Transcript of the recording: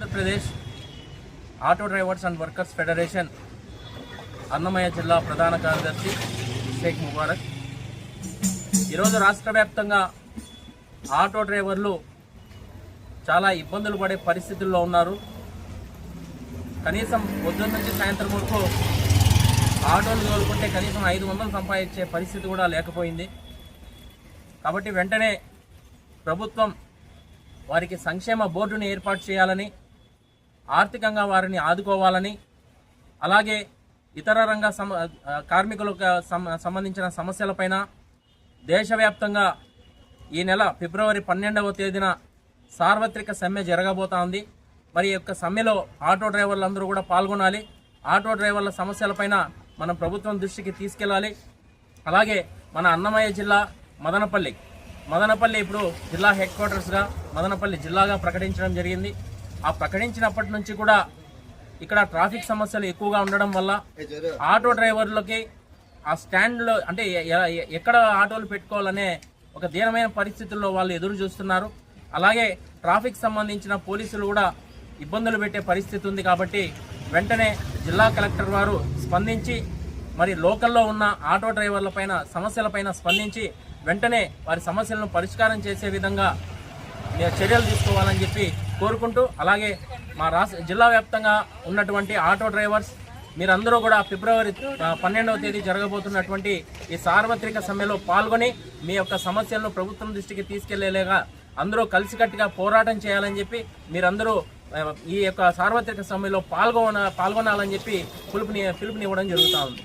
Andhra Pradesh auto drivers and workers federation Annamayya జిల్లా ప్రధాన కార్యదర్శి షేక్ ముబారక్. ఈరోజు రాష్ట్ర వ్యాప్తంగా ఆటో డ్రైవర్లు చాలా ఇబ్బందులు పడే పరిస్థితుల్లో ఉన్నారు. కనీసం పొద్దున్న నుంచి సాయంత్రం వరకు ఆటోలు తోలుకుంటే కనీసం 500 సంపాదించే పరిస్థితి కూడా లేకపోయింది. కాబట్టి వెంటనే ప్రభుత్వం వారికి సంక్షేమ బోర్డుని ఏర్పాటు చేయాలని, ఆర్థికంగా వారిని ఆదుకోవాలని, అలాగే ఇతర రంగ కార్మికులకు సంబంధించిన సమస్యలపైన దేశవ్యాప్తంగా ఈ నెల ఫిబ్రవరి 12వ తేదీన సార్వత్రిక సమ్మె జరగబోతోంది. మరి ఈ యొక్క సమ్మెలో ఆటో డ్రైవర్లందరూ కూడా పాల్గొనాలి. ఆటో డ్రైవర్ల సమస్యలపైన మనం ప్రభుత్వం దృష్టికి తీసుకెళ్లాలి. అలాగే మన అన్నమయ్య జిల్లా మదనపల్లి ఇప్పుడు జిల్లా హెడ్ క్వార్టర్స్గా మదనపల్లి జిల్లాగా ప్రకటించడం జరిగింది. ఆ ప్రకటించినప్పటి నుంచి కూడా ఇక్కడ ట్రాఫిక్ సమస్యలు ఎక్కువగా ఉండడం వల్ల ఆటో డ్రైవర్లకి ఆ స్టాండ్లో అంటే ఎక్కడ ఆటోలు పెట్టుకోవాలనే ఒక దీనమైన పరిస్థితుల్లో వాళ్ళు ఎదురు చూస్తున్నారు. అలాగే ట్రాఫిక్ సంబంధించిన పోలీసులు కూడా ఇబ్బందులు పెట్టే పరిస్థితి ఉంది. కాబట్టి వెంటనే జిల్లా కలెక్టర్ వారు స్పందించి మరి లోకల్లో ఉన్న ఆటో డ్రైవర్లపైన సమస్యలపైన స్పందించి వెంటనే వారి సమస్యలను పరిష్కారం చేసే విధంగా చర్యలు తీసుకోవాలని చెప్పి కోరుకుంటూ, అలాగే మా జిల్లా వ్యాప్తంగా ఉన్నటువంటి ఆటో డ్రైవర్స్ మీరందరూ కూడా ఫిబ్రవరి 12వ తేదీ జరగబోతున్నటువంటి ఈ సార్వత్రిక సమ్మెలో పాల్గొని మీ యొక్క సమస్యలను ప్రభుత్వం దృష్టికి తీసుకెళ్లేలాగా అందరూ కలిసికట్టుగా పోరాటం చేయాలని చెప్పి మీరందరూ ఈ యొక్క సార్వత్రిక సమ్మెలో పాల్గొనాలని చెప్పి పిలుపునివ్వడం జరుగుతూ ఉంది.